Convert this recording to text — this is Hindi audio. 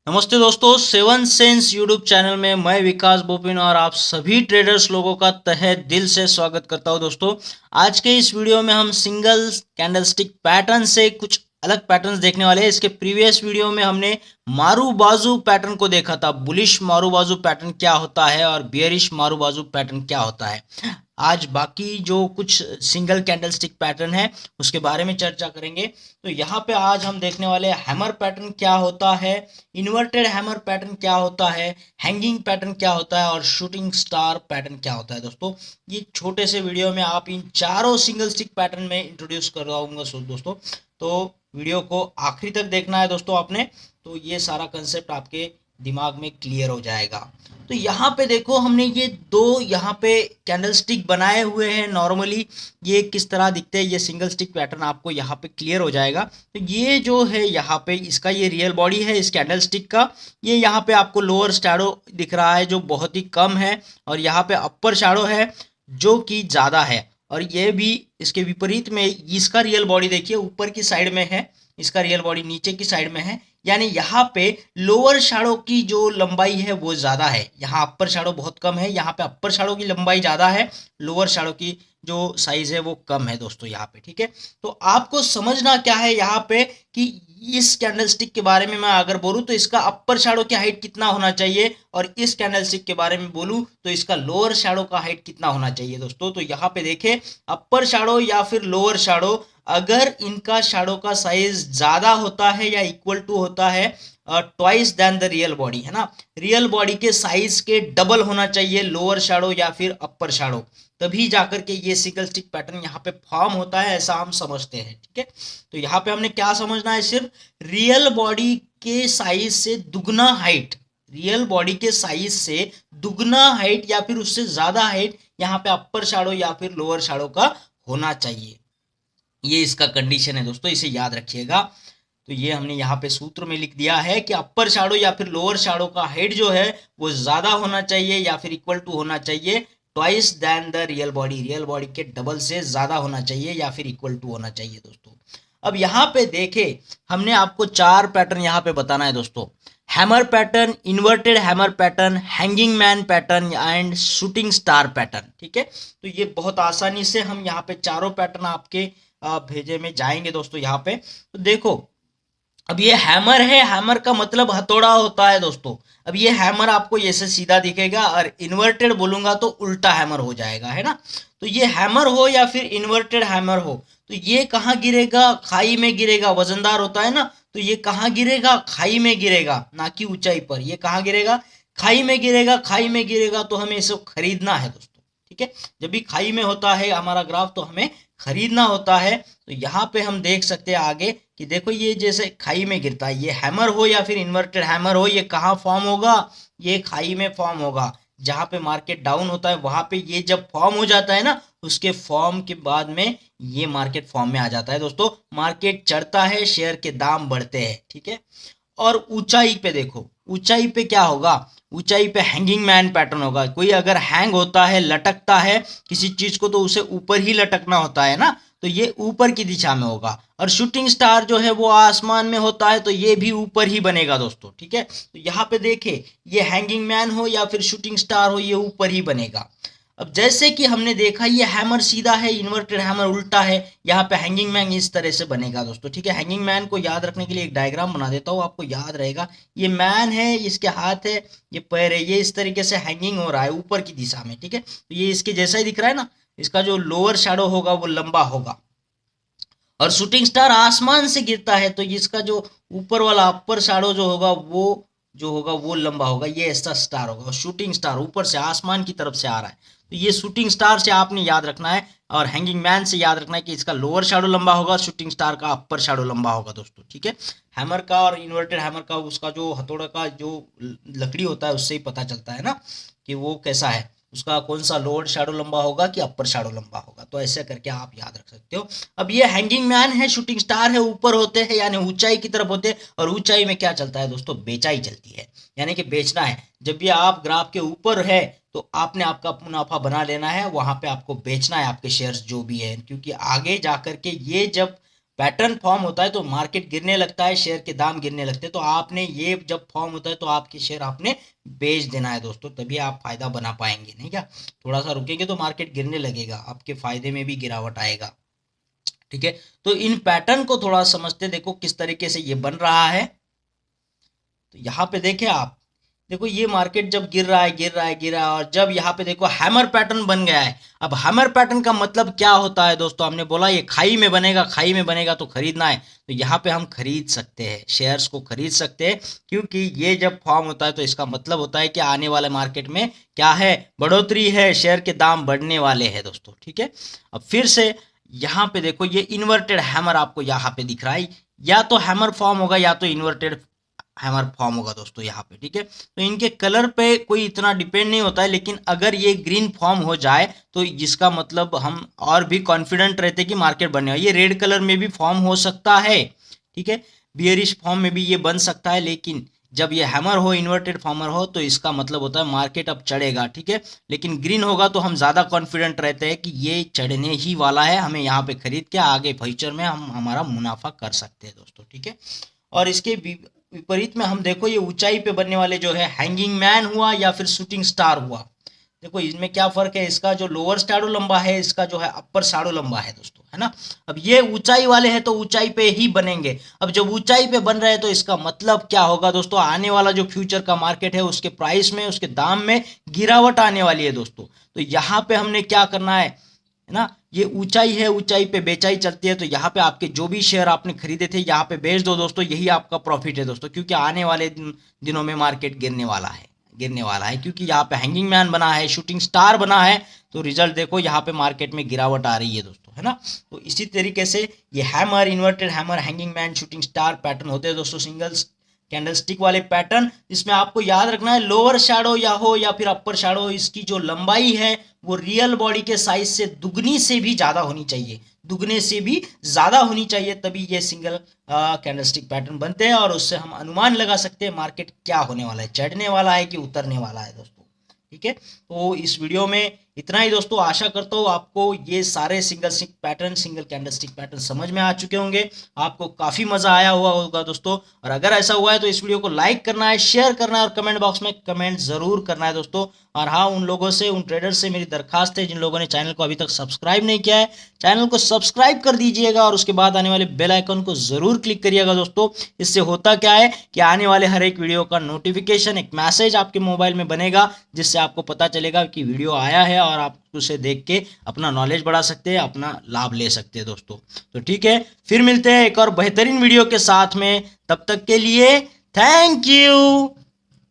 नमस्ते दोस्तों, सेवन सेंस यूट्यूब चैनल में मैं विकास बोपिन और आप सभी ट्रेडर्स लोगों का तहे दिल से स्वागत करता हूं। दोस्तों, आज के इस वीडियो में हम सिंगल कैंडलस्टिक पैटर्न से कुछ अलग पैटर्न्स देखने वाले हैं। इसके प्रीवियस वीडियो में हमने मारू बाजू पैटर्न को देखा था। बुलिश मारू बाजू पैटर्न क्या होता है और बियरिश मारू बाजू पैटर्न क्या होता है। आज बाकी जो कुछ सिंगल कैंडलस्टिक पैटर्न है उसके बारे में चर्चा करेंगे। तो यहाँ पे आज हम देखने वाले हैमर पैटर्न क्या होता है, इन्वर्टेड हैमर पैटर्न क्या होता है, हैंगिंग पैटर्न क्या होता है और शूटिंग स्टार पैटर्न क्या होता है। दोस्तों, ये छोटे से वीडियो में आप इन चारों सिंगल स्टिक पैटर्न में इंट्रोड्यूस करवाऊंगा दोस्तों। तो वीडियो को आखिरी तक देखना है दोस्तों आपने, तो ये सारा कंसेप्ट आपके दिमाग में क्लियर हो जाएगा। तो यहाँ पे देखो, हमने ये दो यहाँ पे कैंडल स्टिक बनाए हुए हैं। नॉर्मली ये किस तरह दिखते हैं, ये सिंगल स्टिक पैटर्न आपको यहाँ पे क्लियर हो जाएगा। तो ये जो है यहाँ पे इसका ये रियल बॉडी है इस कैंडल स्टिक का। ये यहाँ पे आपको लोअर शैडो दिख रहा है जो बहुत ही कम है, और यहाँ पे अपर शैडो है जो कि ज़्यादा है। और ये भी इसके विपरीत में इसका रियल बॉडी देखिए ऊपर की साइड में है, इसका रियल बॉडी नीचे की साइड में है। यानी यहाँ पे लोअर शैडो की जो लंबाई है वो ज़्यादा है, यहाँ अपर शैडो बहुत कम है। यहाँ पे अपर शैडो की लंबाई ज़्यादा है, लोअर शैडो की जो साइज है वो कम है दोस्तों यहाँ पे। ठीक है, तो आपको समझना क्या है यहाँ पे कि इस कैंडलस्टिक के बारे में मैं अगर बोलूँ तो इसका अपर शैडो की हाइट कितना होना चाहिए, और इस कैंडलस्टिक के बारे में बोलूँ तो इसका लोअर शैडो का हाइट कितना होना चाहिए दोस्तों। तो यहाँ पे देखें, अपर शैडो या फिर लोअर शैडो, अगर इनका शैडो का साइज ज्यादा होता है या इक्वल टू होता है twice than the real body, है ना, रियल बॉडी के साइज के डबल होना चाहिए लोअर शैडो या फिर अपर शैडो, तभी जाकर के ये सिंगल स्टिक पैटर्न यहाँ पे फॉर्म होता है, ऐसा हम समझते हैं। ठीक है, तो यहाँ पे हमने क्या समझना है, सिर्फ रियल बॉडी के साइज से दुगना हाइट, रियल बॉडी के साइज से दुगना हाइट या फिर उससे ज्यादा हाइट यहाँ पे अपर शैडो या फिर लोअर शैडो का होना चाहिए। ये इसका कंडीशन है दोस्तों, इसे याद रखिएगा। तो ये हमने यहाँ पे सूत्र में लिख दिया है कि अपर शैडो या फिर लोअर शैडो का हाइट जो है वो ज्यादा होना चाहिए या फिर इक्वल टू होना चाहिए twice than the real body, real body के डबल से ज्यादा होना चाहिए या फिर इक्वल टू होना चाहिए दोस्तों। अब यहाँ पे देखे, हमने आपको चार पैटर्न यहाँ पे बताना है दोस्तों। Hammer pattern, inverted hammer pattern, hanging man pattern and shooting star pattern. ठीक है, तो ये बहुत आसानी से हम यहाँ पे चारों पैटर्न आपके भेजे में जाएंगे दोस्तों। यहाँ पे तो देखो, अब ये हैमर है, हैमर का मतलब हथौड़ा होता है दोस्तों। अब ये हैमर आपको ऐसे सीधा दिखेगा, और इन्वर्टेड बोलूंगा तो उल्टा हैमर हो जाएगा, है ना। तो ये हैमर हो या फिर इन्वर्टेड हैमर हो, तो ये कहाँ गिरेगा, खाई में गिरेगा। वजनदार होता है ना, तो ये कहाँ गिरेगा, खाई में गिरेगा, ना कि ऊंचाई पर। ये कहाँ गिरेगा, खाई में गिरेगा। खाई में गिरेगा तो हमें इसे खरीदना है दोस्तों। ठीक है, जब भी खाई में होता है हमारा ग्राफ तो हमें खरीदना होता है। तो यहाँ पे हम देख सकते हैं आगे कि देखो, ये जैसे खाई में गिरता है, ये हैमर हो या फिर इन्वर्टेड हैमर हो, ये कहाँ फॉर्म होगा, ये खाई में फॉर्म होगा। जहाँ पे मार्केट डाउन होता है वहां पे ये जब फॉर्म हो जाता है ना, उसके फॉर्म के बाद में ये मार्केट फॉर्म में आ जाता है दोस्तों। मार्केट चढ़ता है, शेयर के दाम बढ़ते हैं। ठीक है, और ऊंचाई पे देखो, ऊंचाई पे क्या होगा, ऊंचाई पे हैंगिंग मैन पैटर्न होगा। कोई अगर हैंग होता है, लटकता है किसी चीज को, तो उसे ऊपर ही लटकना होता है ना, तो ये ऊपर की दिशा में होगा। और शूटिंग स्टार जो है वो आसमान में होता है, तो ये भी ऊपर ही बनेगा दोस्तों। ठीक है, तो यहाँ पे देखे, ये हैंगिंग मैन हो या फिर शूटिंग स्टार हो, ये ऊपर ही बनेगा। अब जैसे कि हमने देखा, ये हैमर सीधा है, इन्वर्टेड हैमर उल्टा है, यहाँ पे हैंगिंग मैन इस तरह से बनेगा दोस्तों। ठीक है, हैंगिंग मैन को याद रखने के लिए एक डायग्राम बना देता हूँ, आपको याद रहेगा। ये मैन है, इसके हाथ है, ये पैर है, ये इस तरीके से हैंगिंग हो रहा है ऊपर की दिशा में। ठीक है, तो ये इसके जैसा ही दिख रहा है ना। इसका जो लोअर शैडो होगा वो लंबा होगा, और शूटिंग स्टार आसमान से गिरता है, तो इसका जो ऊपर वाला अपर शैडो जो होगा वो लंबा होगा। ये ऐसा स्टार होगा, और शूटिंग स्टार ऊपर से आसमान की तरफ से आ रहा है, तो ये शूटिंग स्टार से आपने याद रखना है। और हैंगिंग मैन से याद रखना है कि इसका लोअर शैडो लंबा होगा, शूटिंग स्टार का अपर शैडो लंबा होगा दोस्तों। ठीक है, हैमर का और इन्वर्टेड हैमर का उसका जो हथौड़ा का जो लकड़ी होता है उससे ही पता चलता है ना कि वो कैसा है, उसका कौन सा लोअर शैडो लंबा होगा कि अपर शैडो लंबा होगा। तो ऐसे करके आप याद रख सकते हो। अब ये हैंगिंग मैन है, शूटिंग स्टार है, ऊपर होते हैं यानी ऊंचाई की तरफ होते हैं। और ऊंचाई में क्या चलता है दोस्तों, बेचाई चलती है, यानी कि बेचना है। जब भी आप ग्राफ के ऊपर है तो आपने आपका मुनाफा बना लेना है, वहां पे आपको बेचना है आपके शेयर्स जो भी है, क्योंकि आगे जाकर के ये जब पैटर्न फॉर्म होता है तो मार्केट गिरने लगता है, शेयर के दाम गिरने लगते हैं। तो आपने ये जब फॉर्म होता है तो आपके शेयर आपने बेच देना है दोस्तों, तभी आप फायदा बना पाएंगे। नहीं क्या, थोड़ा सा रुकेंगे तो मार्केट गिरने लगेगा, आपके फायदे में भी गिरावट आएगा। ठीक है, तो इन पैटर्न को थोड़ा समझते, देखो किस तरीके से ये बन रहा है। तो यहाँ पे देखें आप, देखो ये मार्केट जब गिर रहा है गिर रहा है गिर रहा है, और जब यहाँ पे देखो हैमर पैटर्न बन गया है। अब हैमर पैटर्न का मतलब क्या होता है दोस्तों, हमने बोला ये खाई में बनेगा, खाई में बनेगा तो खरीदना है। तो यहाँ पे हम खरीद सकते हैं, शेयर्स को खरीद सकते हैं, क्योंकि ये जब फॉर्म होता है तो इसका मतलब होता है कि आने वाले मार्केट में क्या है, बढ़ोतरी है, शेयर के दाम बढ़ने वाले हैं दोस्तों। ठीक है, अब फिर से यहाँ पे देखो ये इन्वर्टेड हैमर आपको यहाँ पे दिख रहा है, या तो हैमर फॉर्म होगा या तो इन्वर्टेड हैमर फॉर्म होगा दोस्तों यहाँ पे। ठीक है, तो इनके कलर पे कोई इतना डिपेंड नहीं होता है, लेकिन अगर ये ग्रीन फॉर्म हो जाए तो जिसका मतलब हम और भी कॉन्फिडेंट रहते हैं कि मार्केट बनेगा। ये रेड कलर में भी फॉर्म हो सकता है, ठीक है, बियरिश फॉर्म में भी ये बन सकता है, लेकिन जब ये हैमर हो, इन्वर्टेड फॉर्मर हो, तो इसका मतलब होता है मार्केट अब चढ़ेगा। ठीक है, लेकिन ग्रीन होगा तो हम ज़्यादा कॉन्फिडेंट रहते हैं कि ये चढ़ने ही वाला है, हमें यहाँ पे खरीद के आगे फ्यूचर में हम हमारा मुनाफा कर सकते हैं दोस्तों। ठीक है, और इसके विपरीत में हम देखो ये ऊंचाई पे बनने वाले जो है हैंगिंग मैन हुआ या फिर शूटिंग स्टार हुआ, देखो इसमें क्या फर्क है, इसका जो लोअर शैडो लंबा है, इसका जो है अपर शैडो लंबा है दोस्तों, है ना। अब ये ऊंचाई वाले हैं तो ऊंचाई पे ही बनेंगे। अब जब ऊंचाई पे बन रहे हैं तो इसका मतलब क्या होगा दोस्तों, आने वाला जो फ्यूचर का मार्केट है उसके प्राइस में, उसके दाम में गिरावट आने वाली है दोस्तों। तो यहाँ पे हमने क्या करना है ना, ये ऊंचाई है, ऊंचाई पे बेचाई चलती है, तो यहाँ पे आपके जो भी शेयर आपने खरीदे थे यहाँ पे बेच दो दोस्तों, यही आपका प्रॉफिट है दोस्तों, क्योंकि आने वाले दिनों में मार्केट गिरने वाला है, गिरने वाला है, क्योंकि यहाँ पे हैंगिंग मैन बना है, शूटिंग स्टार बना है, तो रिजल्ट देखो यहाँ पे मार्केट में गिरावट आ रही है दोस्तों, है ना। तो इसी तरीके से ये hammer, inverted hammer, hanging man, shooting star pattern होते हैं दोस्तों, सिंगल्स कैंडलस्टिक वाले पैटर्न। इसमें आपको याद रखना है लोअर शैडो या हो या फिर अपर शैडो, इसकी जो लंबाई है वो रियल बॉडी के साइज से दुगनी से भी ज्यादा होनी चाहिए, दुगने से भी ज्यादा होनी चाहिए, तभी ये सिंगल कैंडलस्टिक पैटर्न बनते हैं, और उससे हम अनुमान लगा सकते हैं मार्केट क्या होने वाला है, चढ़ने वाला है कि उतरने वाला है दोस्तों। ठीक है, तो इस वीडियो में इतना ही दोस्तों, आशा करता हूँ आपको ये सारे single stick pattern, single candlestick pattern समझ में आ चुके होंगे, आपको काफी मजा आया हुआ होगा दोस्तों। और अगर ऐसा हुआ है तो इस वीडियो को लाइक करना है, शेयर करना है, और कमेंट बॉक्स में कमेंट जरूर करना है दोस्तों। और हाँ, उन लोगों से, उन ट्रेडर्स से मेरी दरखास्त है जिन लोगों ने चैनल को अभी तक सब्सक्राइब नहीं किया है, चैनल को सब्सक्राइब कर दीजिएगा, और उसके बाद आने वाले बेल आइकन को जरूर क्लिक करिएगा दोस्तों। इससे होता क्या है कि आने वाले हर एक वीडियो का नोटिफिकेशन, एक मैसेज आपके मोबाइल में बनेगा, जिससे आपको पता चलेगा कि वीडियो आया है, और आप उसे देख के अपना नॉलेज बढ़ा सकते हैं, अपना लाभ ले सकते हैं दोस्तों। तो ठीक है, फिर मिलते हैं एक और बेहतरीन वीडियो के साथ में, तब तक के लिए थैंक यू।